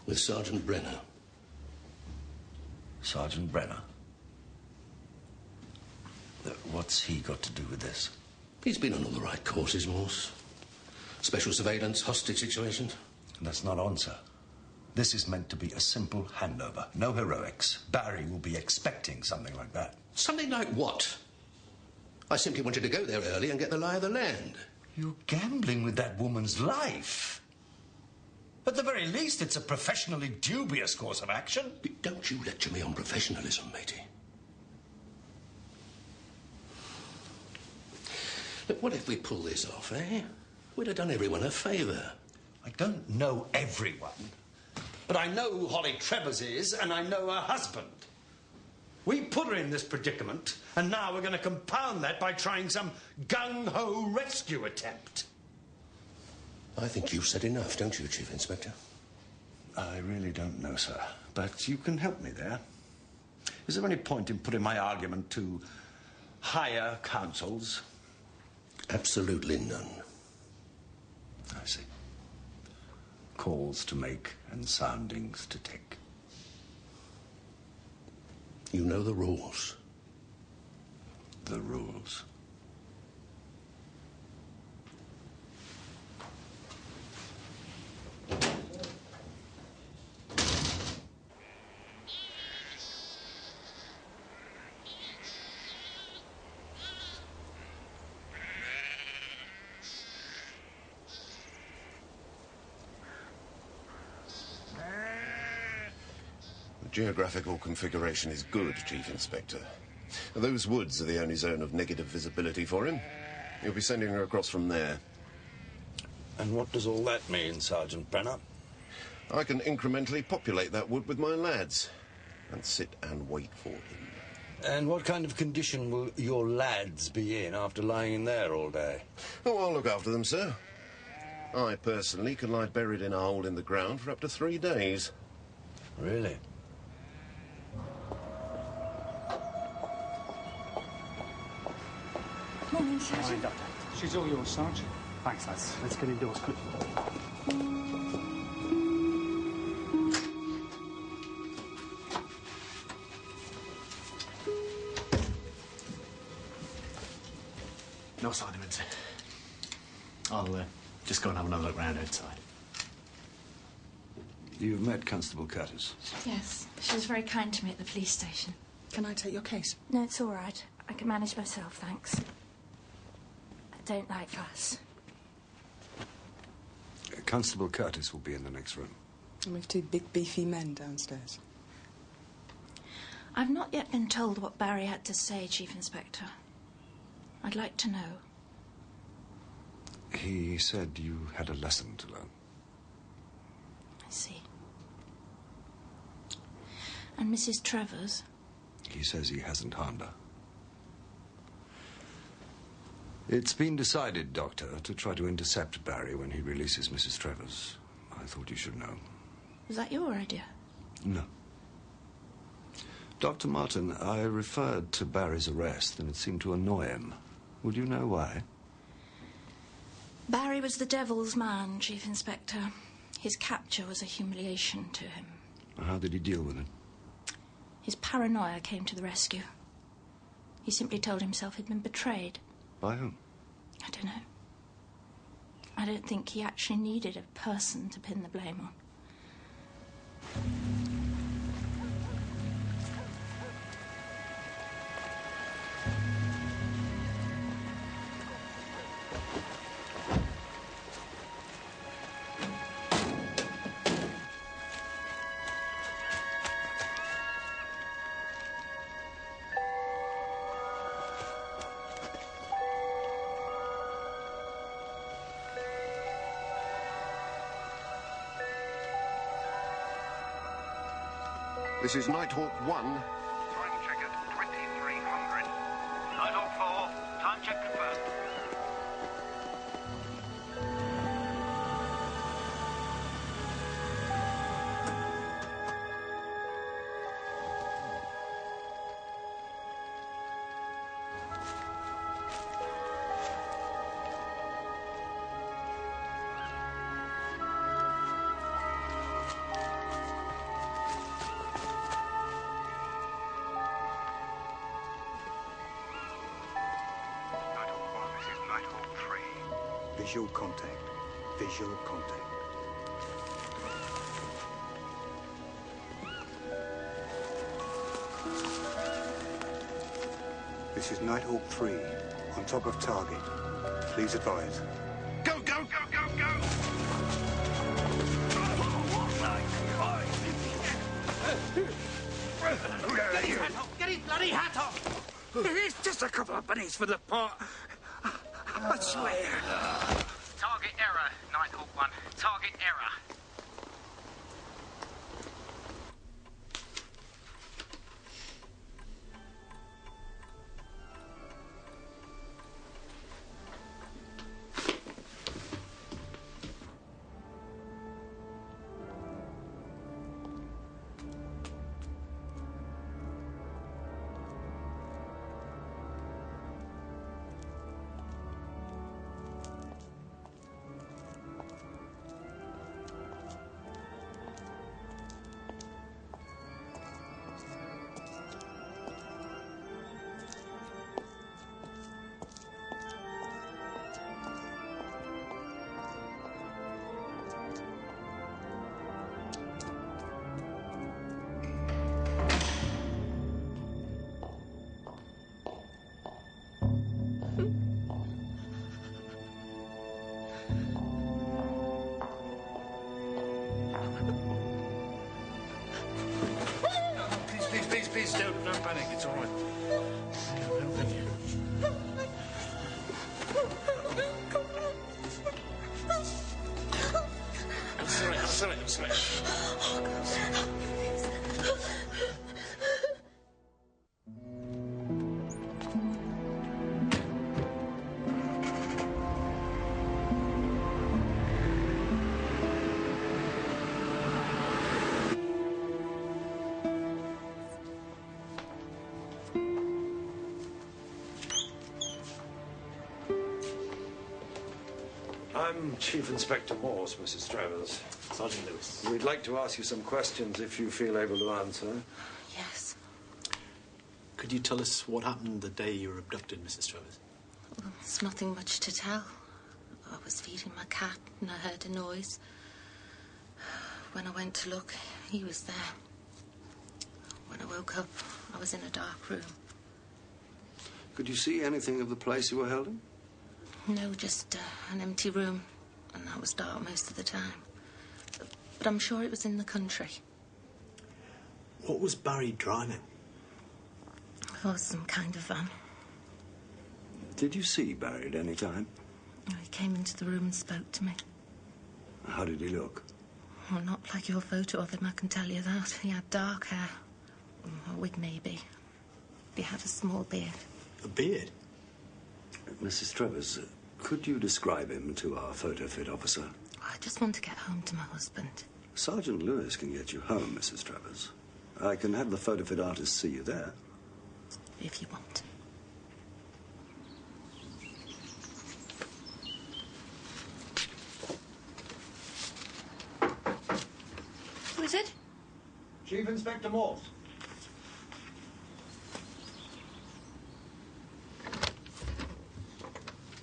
with Sergeant Brenner. Sergeant Brenner? What's he got to do with this? He's been on all the right courses, Morse. Special surveillance, hostage situations. That's not on, sir. This is meant to be a simple handover. No heroics. Barry will be expecting something like that. Something like what? I simply wanted to go there early and get the lie of the land. You're gambling with that woman's life. At the very least, it's a professionally dubious course of action. Don't you lecture me on professionalism, matey. Look, what if we pull this off, eh? We'd have done everyone a favour. I don't know everyone, but I know who Holly Trevors is, and I know her husband. We put her in this predicament, and now we're going to compound that by trying some gung-ho rescue attempt. I think you've said enough, don't you, Chief Inspector? I really don't know, sir, but you can help me there. Is there any point in putting my argument to higher councils? Absolutely none. I see. Calls to make and soundings to take. You know the rules. The rules. The geographical configuration is good, Chief Inspector. Those woods are the only zone of negative visibility for him. You'll be sending her across from there. And what does all that mean, Sergeant Brenner? I can incrementally populate that wood with my lads and sit and wait for him. And what kind of condition will your lads be in after lying in there all day? Oh, I'll look after them, sir. I personally can lie buried in a hole in the ground for up to 3 days. Really? Morning, Sergeant. Morning, Doctor. She's all yours, Sarge. Thanks, lads. Let's get indoors quickly. No sign of it. I'll just go and have another look round outside. You've met Constable Curtis? Yes, she was very kind to me at the police station. Can I take your case? No, it's all right. I can manage myself, thanks. I don't like fuss. Constable Curtis will be in the next room. And we've 2 big, beefy men downstairs. I've not yet been told what Barry had to say, Chief Inspector. I'd like to know. He said you had a lesson to learn. I see. And Mrs. Trevors? He says he hasn't harmed her. It's been decided, Doctor, to try to intercept Barry when he releases Mrs. Trevors. I thought you should know. Was that your idea? No. Dr. Martin, I referred to Barry's arrest and it seemed to annoy him. Would you know why? Barry was the devil's man, Chief Inspector. His capture was a humiliation to him. How did he deal with it? His paranoia came to the rescue. He simply told himself he'd been betrayed. By whom? I don't know. I don't think he actually needed a person to pin the blame on. This is Nighthawk 1. Time check at 2300. Nighthawk 4, time check confirmed. Visual contact. Visual contact. This is Nighthawk 3, on top of target. Please advise. Go, go, go, go, go! Get his hat off! Get his bloody hat off! It's just a couple of pennies for the pot. I swear. Target error, Nighthawk 1. Target error. Please, don't panic. It's all right. I'm sorry. I'm Chief Inspector Morse, Mrs. Travers. Sergeant Lewis. We'd like to ask you some questions if you feel able to answer. Yes. Could you tell us what happened the day you were abducted, Mrs. Travers? Well, there's nothing much to tell. I was feeding my cat and I heard a noise. When I went to look, he was there. When I woke up, I was in a dark room. Could you see anything of the place you were held in? No, just an empty room, and that was dark most of the time. But I'm sure it was in the country. What was Barry driving? Oh, some kind of van. Did you see Barry at any time? He came into the room and spoke to me. How did he look? Well, not like your photo of him, I can tell you that. He had dark hair. A wig, maybe. He had a small beard. A beard? Mrs. Travers, could you describe him to our photo fit officer? I just want to get home to my husband. Sergeant Lewis can get you home, Mrs. Travers. I can have the photo fit artist see you there. If you want. Who is it? Chief Inspector Morse.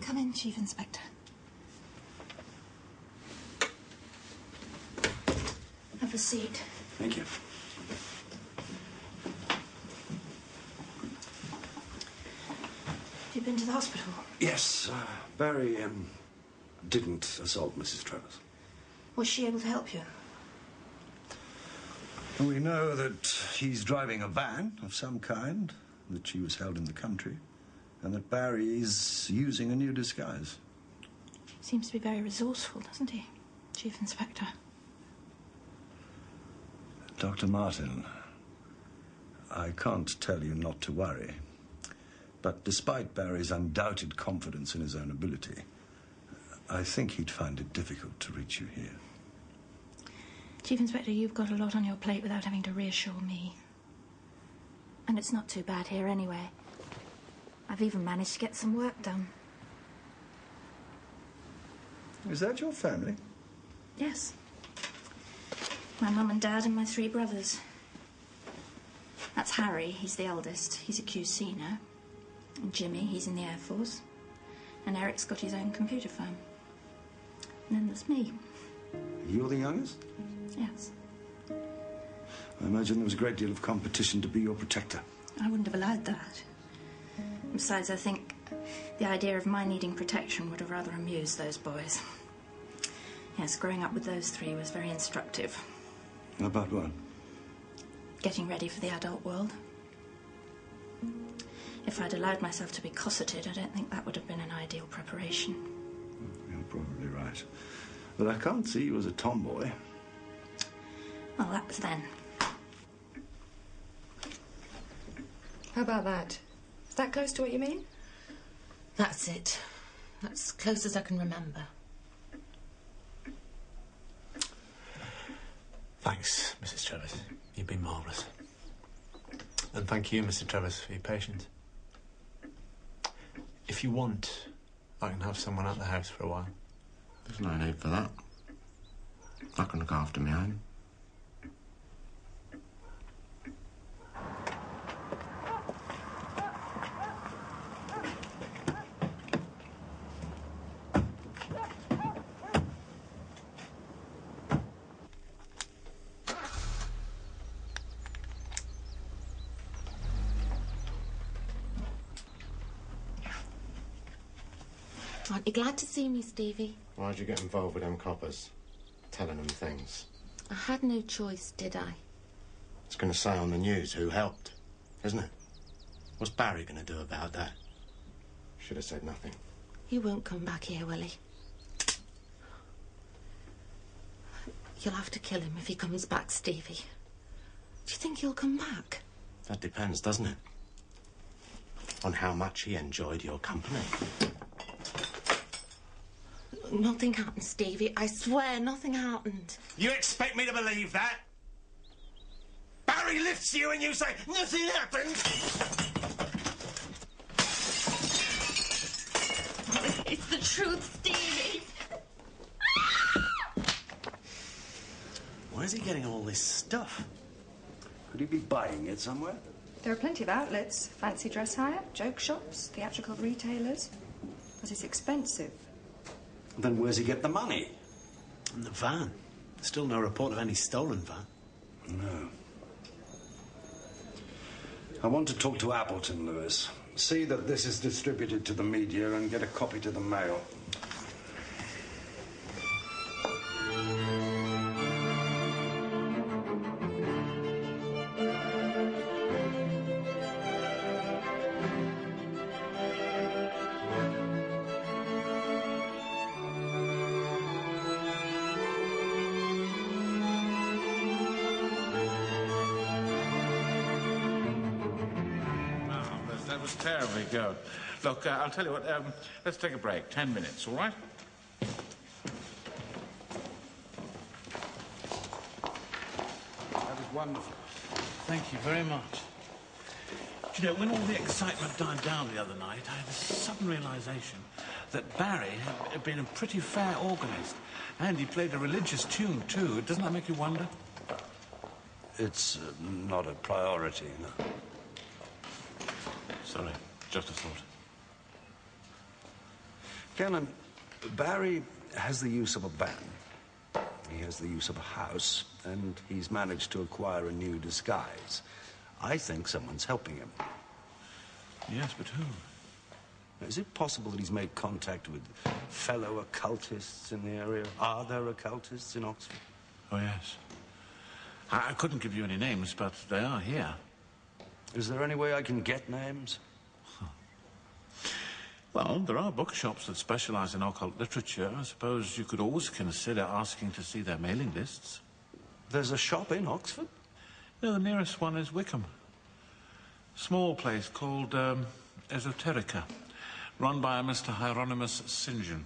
Come in, Chief Inspector. Have a seat. Thank you. Have you been to the hospital? Yes, Barry didn't assault Mrs. Travers. Was she able to help you? We know that he's driving a van of some kind, that she was held in the country, and that Barry is using a new disguise. Seems to be very resourceful, doesn't he, Chief Inspector? Dr. Martin, I can't tell you not to worry, but despite Barry's undoubted confidence in his own ability, I think he'd find it difficult to reach you here. Chief Inspector, you've got a lot on your plate without having to reassure me. And it's not too bad here anyway. I've even managed to get some work done. Is that your family? Yes. My mum and dad and my 3 brothers. That's Harry, he's the eldest. He's a QC now. And Jimmy, he's in the Air Force. And Eric's got his own computer firm. And then there's me. You're the youngest? Yes. I imagine there was a great deal of competition to be your protector. I wouldn't have allowed that. Besides, I think the idea of my needing protection would have rather amused those boys. Yes, growing up with those three was very instructive. About what? Getting ready for the adult world. If I'd allowed myself to be cosseted, I don't think that would have been an ideal preparation. You're probably right. But I can't see you as a tomboy. Well, that was then. How about that? Is that close to what you mean? That's it. That's as close as I can remember. Thanks, Mrs. Trevors. You've been marvellous. And thank you, Mr. Trevors, for your patience. If you want, I can have someone at the house for a while. There's no need for that. I can look after my own. Aren't you glad to see me, Stevie? Why'd you get involved with them coppers? Telling them things. I had no choice, did I? It's going to say on the news who helped, isn't it? What's Barry going to do about that? Should have said nothing. He won't come back here, will he? You'll have to kill him if he comes back, Stevie. Do you think he'll come back? That depends, doesn't it? On how much he enjoyed your company. Nothing happened, Stevie. I swear, nothing happened. You expect me to believe that? Barry lifts you and you say, nothing happened? It's the truth, Stevie. Where's he getting all this stuff? Could he be buying it somewhere? There are plenty of outlets. Fancy dress hire, joke shops, theatrical retailers. But it's expensive. Then where's he get the money? And the van. Still no report of any stolen van. No. I want to talk to Appleton, Lewis. See that this is distributed to the media and get a copy to the Mail. Terribly good. Look, I'll tell you what, let's take a break. 10 minutes, all right? That was wonderful. Thank you very much. Do you know, when all the excitement died down the other night, I had a sudden realization that Barry had been a pretty fair organist. And he played a religious tune, too. Doesn't that make you wonder? It's not a priority, no. Sorry, just a thought. Canon, Barry has the use of a van. He has the use of a house, and he's managed to acquire a new disguise. I think someone's helping him. Yes, but who? Is it possible that he's made contact with fellow occultists in the area? Are there occultists in Oxford? Oh, yes. I couldn't give you any names, but they are here. Is there any way I can get names? Well, there are bookshops that specialise in occult literature. I suppose you could always consider asking to see their mailing lists. There's a shop in Oxford? No, the nearest one is Wickham. Small place called Esoterica, run by a Mr. Hieronymus St. John.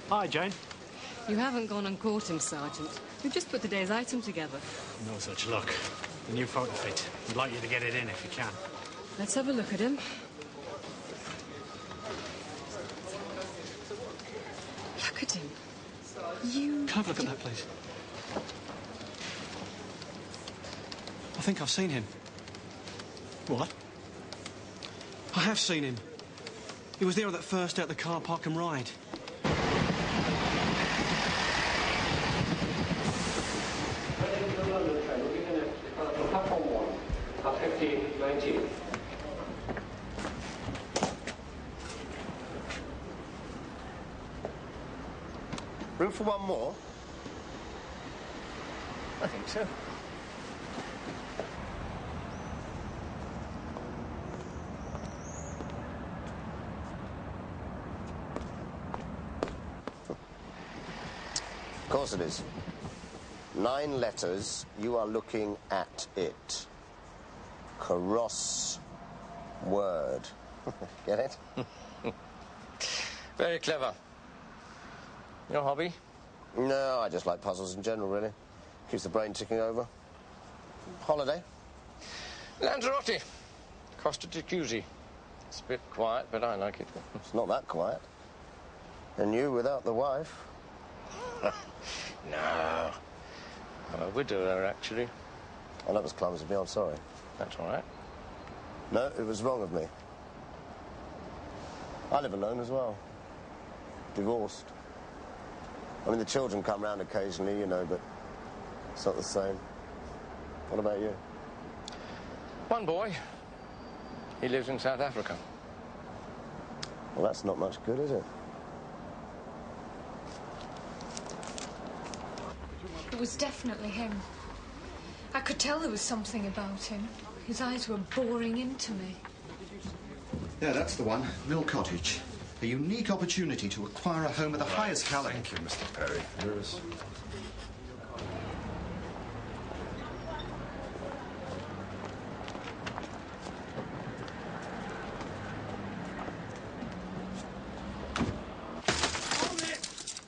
Hi, Jane. You haven't gone and caught him, Sergeant. We've just put today's item together. No such luck. The new photo fit. I'd like you to get it in if you can. Let's have a look at him. Look at him. You can I have a look at that, please? I think I've seen him. What? I have seen him. He was there on that first day at the car park and ride. Platform 1 at 15:19. Room for one more? I think so. Of course it is. 9 letters. You are looking at it. Cross word. Get it? Very clever. Your hobby? No, I just like puzzles in general, really. Keeps the brain ticking over. Holiday? Lanzarote. Costa di Cusi. It's a bit quiet, but I like it. It's not that quiet. And you without the wife? No. I'm a widower, actually. Oh, that was clumsy of me. I'm sorry. That's all right. No, it was wrong of me. I live alone as well. Divorced. I mean, the children come round occasionally, you know, but it's not the same. What about you? One boy. He lives in South Africa. Well, that's not much good, is it? It was definitely him. I could tell there was something about him. His eyes were boring into me. Yeah, that's the one. Mill Cottage. A unique opportunity to acquire a home of the highest caliber. Thank you, Mr. Perry. Lewis.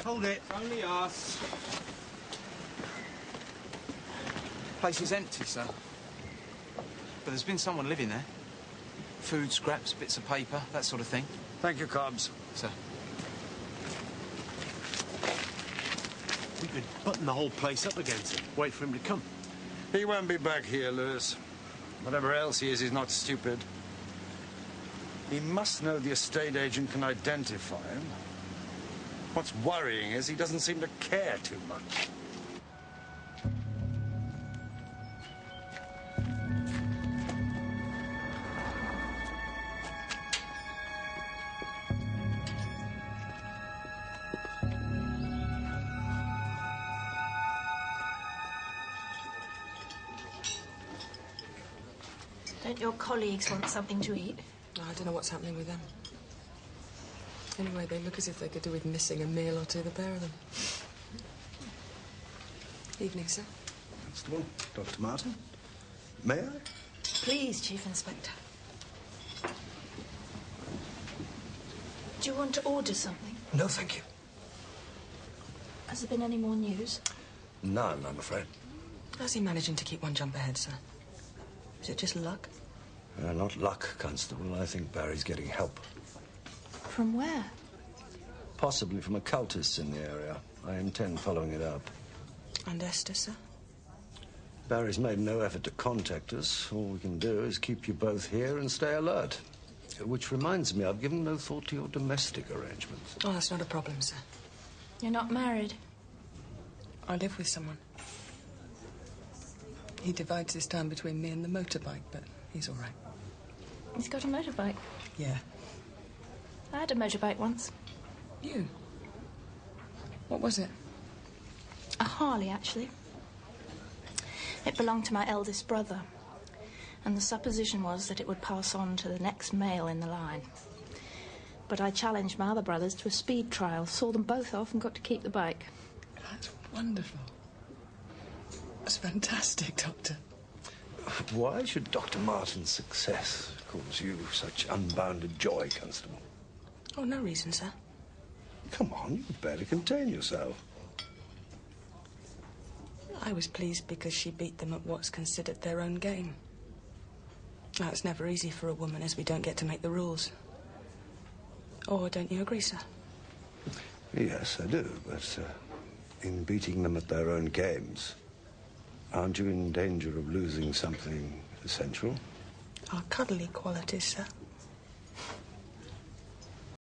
Hold it. Only us. Place is empty, sir. But there's been someone living there. Food, scraps, bits of paper, that sort of thing. Thank you, Cobbs. Sir. We could button the whole place up against him. Wait for him to come. He won't be back here, Lewis. Whatever else he is, he's not stupid. He must know the estate agent can identify him. What's worrying is he doesn't seem to care too much. Don't your colleagues want something to eat? I don't know what's happening with them. Anyway, they look as if they could do with missing a meal or two, the pair of them. Evening, sir. That's the one. Dr. Martin. May I? Please, Chief Inspector. Do you want to order something? No, thank you. Has there been any more news? None, I'm afraid. How's he managing to keep one jump ahead, sir? Is it just luck? Not luck, Constable. I think Barry's getting help. From where? Possibly from occultists in the area. I intend following it up. And Esther, sir? Barry's made no effort to contact us. All we can do is keep you both here and stay alert. Which reminds me, I've given no thought to your domestic arrangements. Oh, that's not a problem, sir. You're not married? I live with someone. He divides his time between me and the motorbike, but he's all right. He's got a motorbike? Yeah. I had a motorbike once. You? What was it? A Harley, actually. It belonged to my eldest brother. And the supposition was that it would pass on to the next male in the line. But I challenged my other brothers to a speed trial, saw them both off and got to keep the bike. That's wonderful. That's fantastic, Doctor. Why should Dr. Martin's success cause you such unbounded joy, Constable? Oh, no reason, sir. Come on, you can barely contain yourself. I was pleased because she beat them at what's considered their own game. Now, it's never easy for a woman, as we don't get to make the rules. Or don't you agree, sir? Yes, I do, but In beating them at their own games, aren't you in danger of losing something essential? Our cuddly qualities, sir.